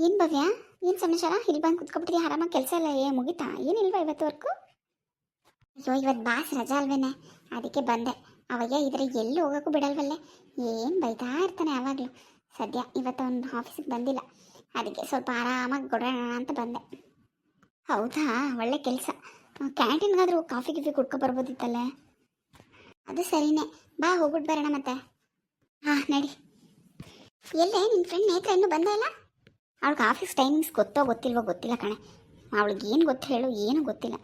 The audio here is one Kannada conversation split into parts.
ಏನು ಭವ್ಯ, ಏನು ಸಮಾಚಾರ? ಇಲ್ಲಿ ಬಂದು ಕುತ್ಕೊಬಿಟ್ಟಿದ್ಯಾ ಆರಾಮಾಗಿ? ಕೆಲಸ ಎಲ್ಲ ಮುಗಿತಾ? ಏನಿಲ್ವಾ ಇವತ್ತು ವರ್ಕು? ಅಯ್ಯೋ, ಇವತ್ತು ಬಾಸ್ ರಜಾ ಅಲ್ವೇನೆ, ಅದಕ್ಕೆ ಬಂದೆ. ಅವಾಗ ಇದ್ರೆ ಎಲ್ಲಿ ಹೋಗೋಕ್ಕೂ ಬಿಡಲ್ವಲ್ಲೇ, ಏನು ಬೈತಾ ಇರ್ತಾನೆ ಯಾವಾಗಲೂ. ಸದ್ಯ ಇವತ್ತು ಅವ್ನು ಆಫೀಸಿಗೆ ಬಂದಿಲ್ಲ, ಅದಕ್ಕೆ ಸ್ವಲ್ಪ ಆರಾಮಾಗಿ ಕೊಡೋಣ ಅಂತ ಬಂದೆ. ಹೌದಾ, ಒಳ್ಳೆ ಕೆಲಸ. ಕ್ಯಾಂಟೀನ್ಗಾದರೂ ಕಾಫಿ ಗಿಫಿ ಕುಡ್ಕೊ ಬರ್ಬೋದಿತ್ತಲ್ಲೇ. ಅದು ಸರಿನೇ, ಬಾ ಹೋಗ್ಬಿಟ್ಟು ಬರೋಣ ಮತ್ತೆ. ಹಾಂ ನಡಿ. ಎಲ್ಲೇ ನಿನ್ನ ಫ್ರೆಂಡ್ ನೇತ್ರ ಇನ್ನೂ ಬಂದೇ ಇಲ್ಲ? ಅವಳಿಗೆ ಆಫೀಸ್ ಟೈಮಿಂಗ್ಸ್ ಗೊತ್ತೋ ಗೊತ್ತಿಲ್ವೋ ಗೊತ್ತಿಲ್ಲ ಕಣೆ. ಅವಳಿಗೆ ಏನು ಗೊತ್ತು ಹೇಳು, ಏನೂ ಗೊತ್ತಿಲ್ಲ.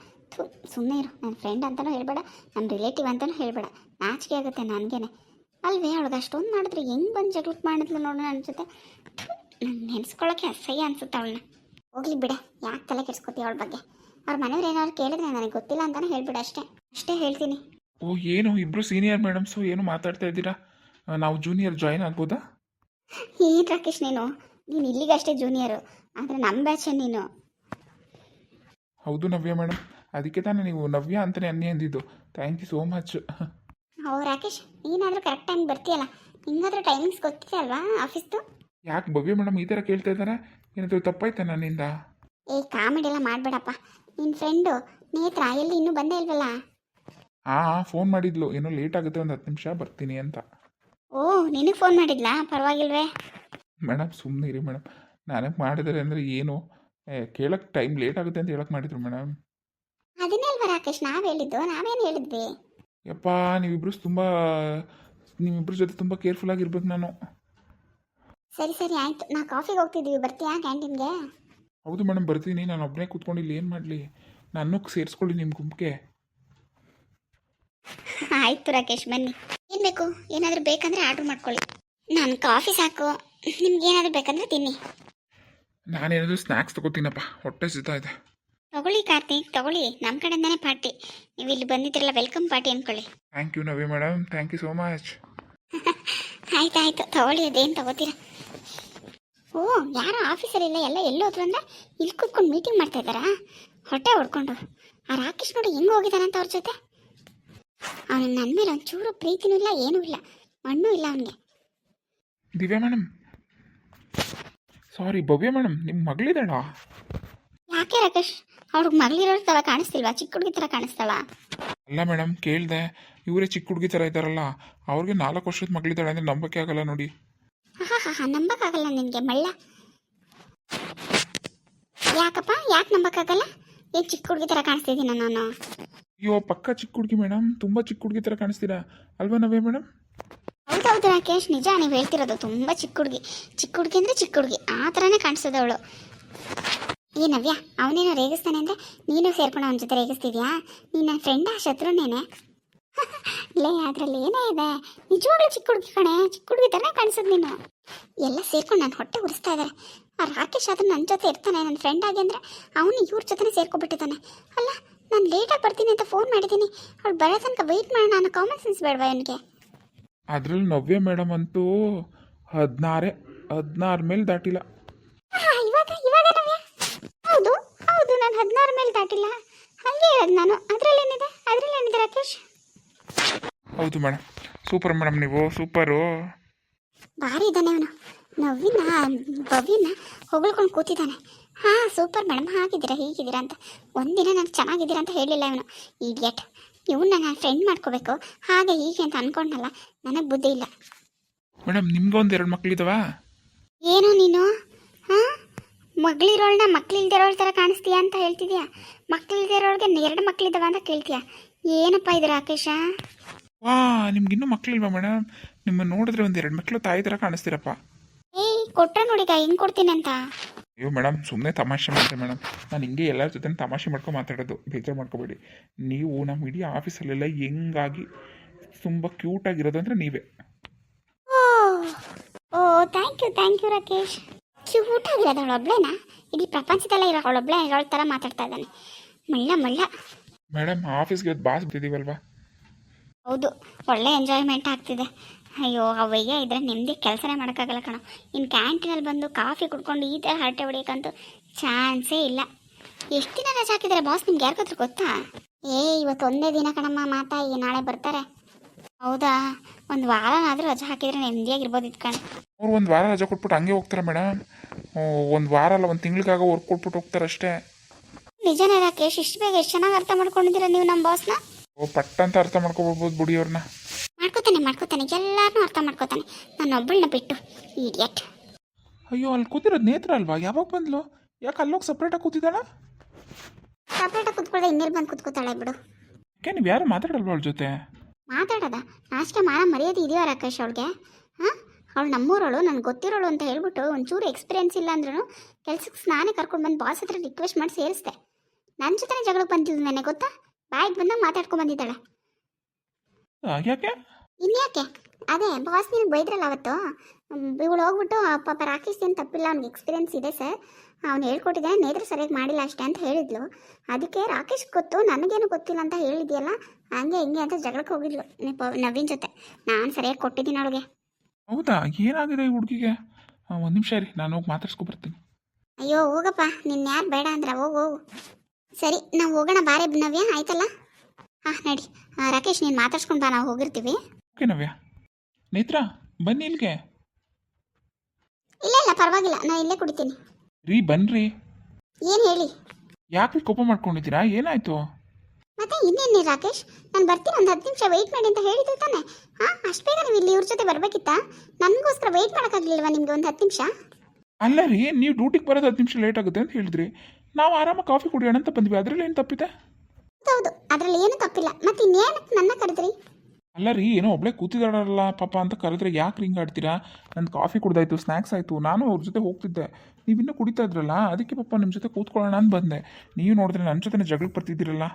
ಸುಮ್ಮನೆ ಇರು. ನನ್ನ ಫ್ರೆಂಡ್ ಅಂತಲೂ ಹೇಳಬೇಡ, ನಮ್ಮ ರಿಲೇಟಿವ್ ಅಂತಲೂ ಹೇಳಬೇಡ. ನಾಚಿಕೆ ಆಗುತ್ತೆ ನನಗೇನೆ. ಅಲ್ವೇ, ಅವಳಿಗೆ ಅಷ್ಟೊಂದು ಮಾಡಿದ್ರೆ ಹೆಂಗೆ ಬಂದು ಜಗಳಕ್ಕೆ ಮಾಡಿದ್ಲು ನೋಡೋಣ ನನ್ನ ಜೊತೆ. ನಂಗೆ ನೆನೆಸ್ಕೊಳ್ಳೋಕ್ಕೆ ಅಸಹ್ಯ ಅನ್ಸುತ್ತೆ ಅವಳನ್ನ. ಹೋಗ್ಲಿ ಬಿಡೆ, ಯಾಕೆ ತಲೆ ಕೆಡ್ಸ್ಕೊತೀವಿ ಅವಳ ಬಗ್ಗೆ? ಅವ್ರ ಮನೆಯವ್ರು ಏನಾದ್ರು ಕೇಳಿದ್ರೆ ನನಗೆ ಗೊತ್ತಿಲ್ಲ ಅಂತಲೇ ಹೇಳ್ಬಿಡ, ಅಷ್ಟೇ ಹೇಳ್ತೀನಿ. ಓ, ಏನು ಇಬ್ಬರು ಸೀನಿಯರ್ ಮೇಡಮ್ಸು ಏನು ಮಾತಾಡ್ತಾ ಇದ್ದೀರಾ? ನಾವು ಜೂನಿಯರ್ ಜಾಯಿನ್ ಆಗ್ಬೋದಾ? ಏನು ರಾಕೇಶ್, ನೀನು ಇಲ್ಲಿಗಷ್ಟೇ ಜೂನಿಯರು, ಆದರೆ ನಮ್ಮ ಬ್ಯಾಚೆ ನೀನು. ಹೌದು ನವ್ಯ ಮೇಡಮ್, ಅದಕ್ಕೆ ತಾನೇ ನೀವು ನವ್ಯ ಅಂತಲೇ ಅನ್ನಿ ಅಂದಿದ್ದು. Thank you so much. Oh Rakesh, ನೀನಾದರೂ ಕರೆಕ್ಟ್ ಟೈಮ್ ಬರ್ತೀಯಲ್ಲ, ನಿಂಗಾದ್ರೂ ಟೈಮಿಂಗ್ಸ್ ಗೊತ್ತಿದೆ ಅಲ್ವಾ ಆಫೀಸ್ದು? ಯಾಕೆ ಭವ್ಯ ಮೇಡಮ್ ಈ ಥರ ಕೇಳ್ತಾ ಇದ್ದಾರೆ? ಏನಾದರೂ ತಪ್ಪಾಯ್ತಾ ನನ್ನಿಂದ? ಕಾಮಿಡಿ ಎಲ್ಲ ಮಾಡಬೇಡಪ್ಪ. ನಿನ್ನ ಫ್ರೆಂಡು ನೇತ್ರ ಎಲ್ಲಿ ಇನ್ನೂ ಬಂದೇ ಇಲ್ವಲ್ಲ? ಹಾಂ, ಫೋನ್ ಮಾಡಿದ್ಲು, ಏನೋ ಲೇಟ್ ಆಗುತ್ತೆ, ಒಂದು 10 ನಿಮಿಷ ಬರ್ತೀನಿ ಅಂತ. ಓ, ನಿನಗೆ ಫೋನ್ ಮಾಡಿದ್ಲಾ? ಪರವಾಗಿಲ್ವೇ? ಮೇಡಮ್ ಸುಮ್ಮನೆ ಇರಿ ಮೇಡಮ್, ನನಗೆ ಮಾಡಿದರೆ ಅಂದರೆ ಏನು ಕೇಳಕ್ಕೆ ಟೈಮ್ ಲೇಟ್ ಆಗುತ್ತೆ ಅಂತ ಹೇಳಕ್ಕೆ ಮಾಡಿದ್ರು ಮೇಡಮ್. ಅದನ್ನೇ ಅಲ್ವಾ ರಾಕೇಶ್ ನಾವು ಹೇಳಿದ್ದು, ನಾವೇನು ಹೇಳಿದ್ವಿ? ಯಪ್ಪ, ನಿಮ್ಮಿಬ್ಬರ ಜೊತೆ ತುಂಬ ಕೇರ್ಫುಲ್ ಆಗಿರ್ಬೇಕು ನಾನು. ಸರಿ ಸರಿ ಆಯಿತು, ನಾ ಕಾಫಿಗೆ ಹೋಗ್ತಿದ್ದೀವಿ, ಬರ್ತೀಯಾ ಕ್ಯಾಂಟೀನ್ಗೆ? ಹೌದು ಮೇಡಮ್ ಬರ್ತೀನಿ. ನಾನು ಒಬ್ಬನೇ ಕೂತ್ಕೊಂಡು ಇಲ್ಲಿ ಏನು ಮಾಡಲಿ? ನಾನು ಸೇರಿಸ್ಕೊಳ್ಳಿ ನಿಮ್ಮ ಗುಂಪಿಗೆ. ಆಯಿತು ರಾಕೇಶ್, ಬನ್ನಿ. ಏನು ಬೇಕು? ಏನಾದರೂ ಬೇಕಂದರೆ ಆರ್ಡ್ರ್ ಮಾಡ್ಕೊಳ್ಳಿ. ನಾನು ಕಾಫಿ ಸಾಕು, ನಿಮ್ಗೆ ಏನಾದರೂ ಬೇಕಂದ್ರೆ ತಿನ್ನಿ. ನಾನೇನಾದರೂ ಸ್ನ್ಯಾಕ್ಸ್ ತೊಗೋತೀನಪ್ಪ, ಹೊಟ್ಟೆ ಸಿಗ್ತಾ ಇದೆ. ತಗೊಳ್ಳಿ ಕಾರ್ತಿಕ್, ತಗೊಳ್ಳಿ, ನಮ್ಮ ಕಡೆಯಿಂದನೇ ಪಾರ್ಟಿ. ನೀವು ಇಲ್ಲಿ ಬಂದಿದ್ದೀರಲ್ಲ, ವೆಲ್ಕಮ್ ಪಾರ್ಟಿ ಅಂದ್ಕೊಳ್ಳಿ. ಥ್ಯಾಂಕ್ ಯು ನವಿ ಮೇಡಮ್, ಥ್ಯಾಂಕ್ ಯು ಸೋ ಮಚ್. ಆಯ್ತು ತಗೊಳ್ಳಿ, ಅದೇನು ತಗೋತೀರಾ? ಓ, ಯಾರೋ ಆಫೀಸರ್ ಇಲ್ಲ, ಎಲ್ಲ ಎಲ್ಲೋದ್ರು ಅಂದರೆ ಇಲ್ಲಿ ಕೂತ್ಕೊಂಡು ಮೀಟಿಂಗ್ ಮಾಡ್ತಾ ಇದ್ದಾರಾ? ಹೊಟ್ಟೆ ಹೊಡ್ಕೊಂಡು. ಆ ರಾಕೇಶ್ ನೋಡಿ ಹೆಂಗೆ ಹೋಗಿದ್ದಾನಂತ ಅವ್ರ ಜೊತೆ. ಅವನಿಗೆ ನನ್ನ ಮೇಲೆ ಒಂಚೂರು ಪ್ರೀತಿನೂ ಇಲ್ಲ, ಏನೂ ಇಲ್ಲ, ಮಣ್ಣೂ ಇಲ್ಲ ಅವನಿಗೆ. ದಿವ್ಯಾ ಮೇಡಮ್, ಸಾರಿ ಭವ್ಯ ಮೇಡಮ್, ನಿಮ್ಮ ಮಗಳಿದ್ದಾಳ? ಯಾಕೆ ರಾಕೇಶ್, ಅವ್ರಿಗೆ ಮಗಳಿರೋ ಥರ ಕಾಣಿಸ್ತಿಲ್ವಾ? ಚಿಕ್ಕ ಹುಡುಗಿ ಥರ ಕಾಣಿಸ್ತಾಳ? ಅಲ್ಲ ಮೇಡಮ್, ಕೇಳಿದೆ, ಇವರೇ ಚಿಕ್ಕ ಹುಡುಗಿ ಥರ ಇದ್ದಾರಲ್ಲ, ಅವ್ರಿಗೆ 4 ವರ್ಷದ ಮಗಳಿದ್ದಾಳೆ ಅಂದರೆ ನಂಬಕ್ಕೆ ಆಗಲ್ಲ ನೋಡಿ. ಹಾಂ, ನಂಬಕ್ಕಾಗಲ್ಲ ನಿನಗೆ ಮಳ್ಳ. ಯಾಕಪ್ಪ, ಯಾಕೆ ನಂಬಕ್ಕಾಗಲ್ಲ? ಏನು ಚಿಕ್ಕ ಹುಡುಗಿ ಥರ ಕಾಣಿಸ್ತಿದ್ದೀನ ನಾನು? ಅಯ್ಯೋ, ಪಕ್ಕ ಚಿಕ್ಕ ಹುಡುಗಿ ಮೇಡಮ್, ತುಂಬ ಚಿಕ್ಕ ಹುಡುಗಿ ಥರ ಕಾಣಿಸ್ತೀರಾ ಅಲ್ವಾ ನವ್ಯ ಮೇಡಮ್? ಹೌದೌದು ರಾಕೇಶ್, ನಿಜ ನೀವು ಹೇಳ್ತಿರೋದು. ತುಂಬ ಚಿಕ್ಕ ಹುಡುಗಿ ಅಂದರೆ ಚಿಕ್ಕ ಹುಡುಗಿ ಆ ಥರನೇ ಕಾಣಿಸ್ತದೆ ಅವಳು. ಏ ನವ್ಯ, ಅವನೇನೋ ರೇಗಿಸ್ತಾನೆ ಅಂದರೆ ನೀನು ಸೇರ್ಕೊಂಡು ಅವನ ಜೊತೆ ರೇಗಿಸ್ತಿದ್ಯಾ? ನೀನು ನನ್ನ ಫ್ರೆಂಡ್, ಆ ಶತ್ರುನೇನೆ. ಲೇ, ಅದರಲ್ಲಿ ಏನೇ ಇದೆ, ನಿಜವಾಗ್ಲೂ ಚಿಕ್ಕ ಹುಡುಗಿ ಕಣೆ, ಚಿಕ್ಕ ಹುಡುಗಿ ಥರನೇ ಕಾಣಿಸೋದು ನೀನು. ಎಲ್ಲ ಸೇರ್ಕೊಂಡು ನನ್ನ ಹೊಟ್ಟೆ ಉರಿಸ್ತಾ ಇದ್ದಾರೆ. ಆ ರಾಕೇಶ್ ಆದರೂ ನನ್ನ ಜೊತೆ ಇರ್ತಾನೆ, ನನ್ನ ಫ್ರೆಂಡ್ ಆಗಿ ಅಂದರೆ ಅವನು ಇವ್ರ ಜೊತೆನೇ ಸೇರ್ಕೊಬಿಟ್ಟಿದ್ದಾನೆ. ಅಲ್ಲ, ನಾನು ಲೇಟಾಗಿ ಬರ್ತೀನಿ ಅಂತ ಫೋನ್ ಮಾಡಿದ್ದೀನಿ, ಅವ್ಳು ಬರೋ ತನಕ ವೆಯ್ಟ್ ಮಾಡೋಣ ಅನ್ನೋ ಕಾಮನ್ ಸೆನ್ಸ್ ಬೇಡವಾ ಇವನಿಗೆ? ಅದರಲ್ಲಿ ನವ್ಯ ಮೇಡಮ್ ಅಂತೂ 16 ಮೇಲೆ ದಾಟಿಲ್ಲ. ಇವಾಗ ನವ್ಯ, ಹೌದು ಹೌದು, ನಾನು 16 ಮೇಲೆ ದಾಟಿಲ್ಲ, ಹಾಗೆ ಹೇಳೋದು ನಾನು. ಅದರಲ್ಲೇನಿದೆ ರಾಕೇಶ್? ಹೌದು ಮೇಡಮ್, ಸೂಪರ್ ಮೇಡಮ್, ನೀವು ಸೂಪರು. ಭಾರಿ ಇದ್ದಾನೆ ಅವನು. ಭವ್ಯನ ಹೊಗಳ್ಕೊಂಡು ಕೂತಿದ್ದಾನೆ. ಹಾಂ ಸೂಪರ್ ಮೇಡಮ್, ಹಾಗಿದ್ದೀರಾ ಹೀಗಿದ್ದೀರಾ ಅಂತ ಒಂದಿನ ನಾನು ಚೆನ್ನಾಗಿದ್ದೀರಾ ಅಂತ ಹೇಳಿಲ್ಲ ಇವನು, ಇಡಿಯಟ್. ಇವನ್ನ ನಾನು ಫ್ರೆಂಡ್ ಮಾಡ್ಕೋಬೇಕು ಹಾಗೆ ಹೀಗೆ ಅಂತ ಅಂದ್ಕೊಂಡಲ್ಲ, ನನಗೆ ಬುದ್ಧಿ ಇಲ್ಲ. ಮೇಡಮ್, ನಿಮ್ಗೊಂದು 2 ಮಕ್ಕಳಿದಾವ? ಏನೋ ನೀನು, ಹಾಂ, ಮಗಳಿರೋಳನ್ನ ಮಕ್ಳಿಲ್ದಿರೋಳ ಥರ ಕಾಣಿಸ್ತೀಯಾ ಅಂತ ಹೇಳ್ತಿದ್ಯಾ? ಮಕ್ಳಿಲ್ದಿರೋಳಿಗೆ 2 ಮಕ್ಳಿದಾವ ಅಂತ ಕೇಳ್ತೀಯಾ? ಏನಪ್ಪ ಇದು ರಾಕೇಶ? ವಾ, ನಿಮ್ಗಿನ್ನೂ ಮಕ್ಕಳಿಲ್ವಾ ಮೇಡಮ್? ನಿಮ್ಮನ್ನು ನೋಡಿದ್ರೆ ಒಂದು 2 ಮಕ್ಕಳು ತಾಯಿ ಥರ ಕಾಣಿಸ್ತೀರಪ್ಪ. ಏಯ್, ಕೊಟ್ರೆ ನೋಡಿಗ ಹೆಂಗೆ ಕೊಡ್ತೀನಿ ಅಂತ. ಅಯ್ಯೋ ಮೇಡಮ್, ಸುಮ್ಮನೆ ತಮಾಷೆ ಮಾಡಿದೆ ಮೇಡಮ್. ನಾನು ಹಿಂಗೆ ಎಲ್ಲರ ಜೊತೆ ತಮಾಷೆ ಮಾಡ್ಕೊಂಡು ಮಾತಾಡೋದು, ಬೇಜಾರು ಮಾಡ್ಕೋಬೇಡಿ. ನೀವು ನಮ್ಮ ಇಡೀ ಆಫೀಸಲ್ಲೆಲ್ಲ ಹೆಂಗಾಗಿ ತುಂಬ ಕ್ಯೂಟಾಗಿರೋದು ಅಂದರೆ ನೀವೇ. ಓ ಥ್ಯಾಂಕ್ ಯು ರಾಕೇಶ್. ಕ್ಯೂಟ್ ಆಗಿರೋದು ಅವಳೊಬ್ಳೇನಾ? ಇಡೀ ಪ್ರಪಂಚದಲ್ಲೇ ಇರೋ ಅವಳೊಬ್ಳೇ ಇರೋಳ ಥರ ಮಾತಾಡ್ತಾ ಇದ್ದಾನೆ, ಮಳ್ಳ. ಮೇಡಮ್, ಆಫೀಸ್ಗೆ ಇವತ್ತು ಬಾಸ್ ಬಿಟ್ಟಿದ್ದೀವಲ್ವಾ? ಹೌದು, ಒಳ್ಳೆ ಎಂಜಾಯ್ಮೆಂಟ್ ಆಗ್ತಿದೆ. ಅಯ್ಯೋ, ಅವಯ್ಯ ಇದ್ರೆ ನಿಮ್ಮದೇ ಕೆಲಸನೇ ಮಾಡೋಕ್ಕಾಗಲ್ಲ ಕಣೋ. ಇನ್ನು ಕ್ಯಾಂಟೀನಲ್ಲಿ ಬಂದು ಕಾಫಿ ಕುಡ್ಕೊಂಡು ಈ ಥರ ಹರಟೆ ಹೊಡಿಯೋಕ್ಕಂತೂ ಚಾನ್ಸೇ ಇಲ್ಲ. ಎಷ್ಟು ದಿನ ರಜೆ ಹಾಕಿದ್ದಾರೆ ಬಾಸ್, ನಿಮ್ಗೆ ಯಾರಿಗಾದ್ರೂ ಗೊತ್ತಾ? ಇವತ್ತು ಒಂದೇ ದಿನ ಕಣಮ್ಮ, ಮಾತಾಯಿ ನಾಳೆ ಬರ್ತಾರೆ. ಹೌದಾ, ಒಂದು ವಾರನಾದರೂ ರಜೆ ಹಾಕಿದರೆ ನೆಮ್ಮದಿಯಾಗಿರ್ಬೋದು ಇದ್ಕೊಂಡು. ಅವ್ರು 1 ವಾರ ರಜೆ ಕೊಟ್ಬಿಟ್ಟು ಹಂಗೆ ಹೋಗ್ತಾರೆ ಮೇಡಮ್. ಒಂದು ವಾರ ಅಲ್ಲ ಒಂದು ತಿಂಗಳಿಗಾಗ ವರ್ಕ್ ಕೊಟ್ಬಿಟ್ಟು ಹೋಗ್ತಾರೆ ಅಷ್ಟೇ. ನಿಜನೇ ರಾಕೇಶ್, ಇಷ್ಟು ಬೇಗ ಎಷ್ಟು ಚೆನ್ನಾಗಿ ಅರ್ಥ ಮಾಡ್ಕೊಂಡಿದ್ದೀರಾ ನೀವು ನಮ್ಮ ಬಾಸ್ನ. ಪಟ್ಟ ಅಂತ ಅರ್ಥ ಮಾಡ್ಕೊಬಿಡ್ಬೋದು ಬಿಡಿ ಅವ್ರನ್ನ. ಮಾಡ್ಕೋತಾನೆ ಎಲ್ಲಾರನ್ನೂ ಅರ್ಥ ಮಾಡ್ಕೋತಾನೆ, ನಾನು ಒಬ್ಬಳನ್ನ ಬಿಟ್ಟು. ಇಡಿಯಟ್. ಅಯ್ಯೋ ಅಲ್ಲಿ ಕೂತಿರೋದು ನೇತ್ರ ಅಲ್ವಾ? ಯಾವಾಗ ಬಂದ್ಲು? ಯಾಕೆ ಅಲ್ಲೋಗಿ ಸಪ್ರೇಟಾಗಿ ಕೂತಿದ್ದಾಳ? ಸಪ್ರೇಟಾಗಿ ಕೂತ್ಕೊಳ್ಳೆ, ಇನ್ನೆಲ್ಲಿ ಬಂದು ಕೂತ್ಕೋತಾಳೆ ಬಿಡು. ಯಾಕೆ ನೀವು ಯಾರು ಮಾತಾಡಲ್ವ ಅವಳ ಜೊತೆ? ಮಾತಾಡೋದ? ಅಷ್ಟೇ ಮಾನ ಮರ್ಯಾದೆ ಇದೆಯೋ ರಾಕೇಶ್ ಅವಳಿಗೆ? ಹಾಂ, ಅವಳು ನಮ್ಮೂರವಳು, ನನಗೆ ಗೊತ್ತಿರೋಳು ಅಂತ ಹೇಳ್ಬಿಟ್ಟು ಒಂಚೂರು ಎಕ್ಸ್ಪೀರಿಯನ್ಸ್ ಇಲ್ಲ ಅಂದ್ರೂ ಕೆಲ್ಸಕ್ಕೆ ನಾನೇ ಕರ್ಕೊಂಡು ಬಂದು ಬಾಸ್ ಹತ್ರ ರಿಕ್ವೆಸ್ಟ್ ಮಾಡಿ ಸೇರಿಸ್ದೆ. ನನ್ನ ಜೊತೆ ಜಗಳಕ್ಕೆ ಬಂದಿದ್ದು ನನಗೆ ಗೊತ್ತಾ? ಬಾಯಿಗೆ ಬಂದಾಗ ಮಾತಾಡ್ಕೊಂಡು ಬಂದಿದ್ದಾಳೆ. ಯಾಕೆ? ಇನ್ಯಾಕೆ? ಅದೇ ಬಾಸ್ ನಿನಗೆ ಬೈದ್ರಲ್ಲ ಅವತ್ತು, ಇವಳು ಹೋಗ್ಬಿಟ್ಟು ಪಾಪ ರಾಕೇಶ್ ಏನು ತಪ್ಪಿಲ್ಲ, ಅವ್ನಿಗೆ ಎಕ್ಸ್ಪೀರಿಯನ್ಸ್ ಇದೆ ಸರ್, ಅವ್ನು ಹೇಳ್ಕೊಟ್ಟಿದ್ದಾನೆ, ನೇತ್ರ ಸರಿಯಾಗಿ ಮಾಡಿಲ್ಲ ಅಷ್ಟೇ ಅಂತ ಹೇಳಿದ್ಲು. ಅದಕ್ಕೆ ರಾಕೇಶ್ ಗೊತ್ತು, ನನಗೇನು ಗೊತ್ತಿಲ್ಲ ಅಂತ ಹೇಳಿದ್ಯಲ್ಲ, ಹಂಗೆ ಹಿಂಗೆ ಅಂತ ಜಗಳಕ್ಕೆ ಹೋಗಿದ್ಲು ನವೀನ್ ಜೊತೆ. ನಾನು ಸರಿಯಾಗಿ ಕೊಟ್ಟಿದ್ದೀನಿ ಅವಳಿಗೆ. ಹೌದಾ? ಏನಾಗಿದೆ ಈ ಹುಡುಗಿಗೆ? ಒಂದು ನಿಮಿಷ ರೀ, ನಾನು ಹೋಗಿ ಮಾತಾಡ್ಸ್ಕೊಬರ್ತೀನಿ. ಅಯ್ಯೋ ಹೋಗಪ್ಪ, ನಿನ್ನ ಯಾರು ಬೇಡ ಅಂದ್ರೆ ಹೋಗು. ಸರಿ, ನಾವು ಹೋಗೋಣ ಬಾರೆ ನವ್ಯ, ಆಯ್ತಲ್ಲ? ಹಾಂ ನಡಿ. ರಾಕೇಶ್ ನೀನು ಮಾತಾಡ್ಸ್ಕೊಂಡು ಬಾ, ನಾವು ಹೋಗಿರ್ತೀವಿ. ಓಕೆ ನವ್ಯ. ನೇತ್ರ ಬನ್ನಿ ಇಲ್ಲಿಗೆ. ಇಲ್ಲ ಪರವಾಗಿಲ್ಲ, ನಾನು ಇಲ್ಲೇ ಕುಡಿತೀನಿ. ರೀ ಬನ್ನಿರಿ. ಏನು ಹೇಳಿ? ಯಾಕೆ ಕೋಪ ಮಾಡ್ಕೊಂಡಿದ್ದೀರಾ? ಏನಾಯ್ತು? ಮತ್ತೆ ಇನ್ನೇನು ರಾಕೇಶ್, ನಾನು ಬರ್ತೀನಿ, ಒಂದು 10 ನಿಮಿಷ ವೆಯ್ಟ್ ಮಾಡಿ ಅಂತ ಹೇಳಿದ್ದೆ ತಾನೆ? ಹಾಂ, ಅಷ್ಟು ಬೇಗ ನೀವು ಇಲ್ಲಿ ಇವ್ರ ಜೊತೆ ಬರಬೇಕಿತ್ತಾ? ನನಗೋಸ್ಕರ ವೆಯ್ಟ್ ಮಾಡೋಕ್ಕಾಗಲಿಲ್ವಾ ನಿಮಗೆ ಒಂದು 10 ನಿಮಿಷ? ಅಲ್ಲ ರೀ, ನೀವು ಡ್ಯೂಟಿಗೆ ಬರೋದು 10 ನಿಮಿಷ ಲೇಟ್ ಆಗುತ್ತೆ ಅಂತ ಹೇಳಿದ್ರಿ. ನಾವು ಆರಾಮಾಗಿ ಕಾಫಿ ಕುಡಿಯೋಣ ಅಂತ ಬಂದ್ವಿ, ಅದರಲ್ಲಿ ಏನು ತಪ್ಪಿದೆ? ಹೌದು, ಅದರಲ್ಲಿ ಏನು ತಪ್ಪಿಲ್ಲ. ಮತ್ತೆ ಇನ್ನೇನಕ್ಕೆ ನನ್ನ ಕರೆದ್ರಿ? ಅಲ್ಲ ರೀ, ಏನೋ ಒಬ್ಳೆ ಕೂತಿದ್ದಾಳಲ್ಲ ಪಾಪ ಅಂತ ಕರೆದ್ರೆ ಯಾಕೆ ರಿಂಗ್ ಆಡ್ತೀರಾ? ನಂದು ಕಾಫಿ ಕುಡ್ದಾಯ್ತು, ಸ್ನ್ಯಾಕ್ಸ್ ಆಯಿತು, ನಾನು ಅವ್ರ ಜೊತೆ ಹೋಗ್ತಿದ್ದೆ, ನೀವಿನ್ನೂ ಕುಡಿತಾ ಇದ್ರಲ್ಲ, ಅದಕ್ಕೆ ಪಾಪ ನಿಮ್ಮ ಜೊತೆ ಕೂತ್ಕೊಳ್ಳೋಣ ಅಂತ ಬಂದೆ. ನೀವು ನೋಡಿದ್ರೆ ನನ್ನ ಜೊತೆ ಜಗಳಕ್ಕೆ ಬರ್ತಿದ್ದೀರಲ್ಲ.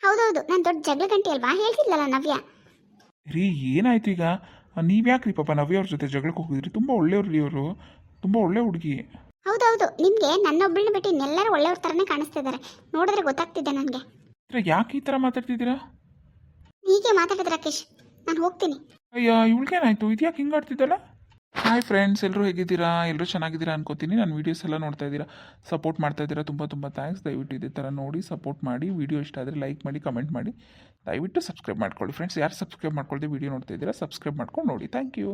ಹೌದೌದು, ನಾನು ದೊಡ್ಡ ಜಗಳ ಗಂಟೆ ಅಲ್ವಾ, ಹೇಳ್ತಿದ್ಲಲ್ಲ ನವ್ಯ. ರೀ ಏನಾಯ್ತು ಈಗ? ನೀವ್ಯಾಕೆ ರೀ ಪಾಪ ನವ್ಯ ಅವ್ರ ಜೊತೆ ಜಗಳಕ್ಕೆ ಹೋಗಿದ್ರಿ? ತುಂಬ ಒಳ್ಳೆಯವ್ರು ರೀ ಅವರು, ತುಂಬ ಒಳ್ಳೆ ಹುಡುಗಿ. ಹೌದೌದು, ನಿಮಗೆ ನನ್ನೊಬ್ಬಳನ್ನ ಬಿಟ್ಟು ಇನ್ನೆಲ್ಲರೂ ಒಳ್ಳೆಯವ್ರ ಥರನೇ ಕಾಣಿಸ್ತಾ ಇದ್ದಾರೆ, ನೋಡಿದ್ರೆ ಗೊತ್ತಾಗ್ತಿದೆ ನನಗೆ. ಯಾಕೆ ಈ ಥರ ಮಾತಾಡ್ತಿದ್ದೀರಾ? ಹೀಗೆ ಮಾತಾಡಿದ ರಾಕೇಶ್, ನಾನು ಹೋಗ್ತೀನಿ. ಅಯ್ಯ ಇವಳಿಗೇನಾಯ್ತು? ಇದ್ಯಾಕೆ ಹಿಂಗೆ ಆಡ್ತಿದ್ದಲ್ಲ? ಹಾಯ್ ಫ್ರೆಂಡ್ಸ್, ಎಲ್ಲರೂ ಹೇಗಿದ್ದೀರಾ? ಎಲ್ಲರೂ ಚೆನ್ನಾಗಿದ್ದೀರಾ ಅನ್ಕೋತೀನಿ. ನನ್ನ ವೀಡಿಯೋಸ್ ಎಲ್ಲ ನೋಡ್ತಾ ಇದ್ದೀರಾ, ಸಪೋರ್ಟ್ ಮಾಡ್ತಾ ಇದ್ದೀರಾ, ತುಂಬ ತುಂಬ ಥ್ಯಾಂಕ್ಸ್. ದಯವಿಟ್ಟು ಇದೇ ಥರ ನೋಡಿ ಸಪೋರ್ಟ್ ಮಾಡಿ. ವೀಡಿಯೋ ಇಷ್ಟ ಆದರೆ ಲೈಕ್ ಮಾಡಿ, ಕಮೆಂಟ್ ಮಾಡಿ, ದಯವಿಟ್ಟು ಸಬ್ಸ್ಕ್ರೈಬ್ ಮಾಡ್ಕೊಳ್ಳಿ ಫ್ರೆಂಡ್ಸ್. ಯಾರು ಸಬ್ಸ್ಕ್ರೈಬ್ ಮಾಡ್ಕೊಳ್ದೆ ವೀಡಿಯೋ ನೋಡ್ತಾ ಇದ್ದೀರಾ, ಸಬ್ಸ್ಕ್ರೈಬ್ ಮಾಡ್ಕೊಂಡು ನೋಡಿ. Thank you.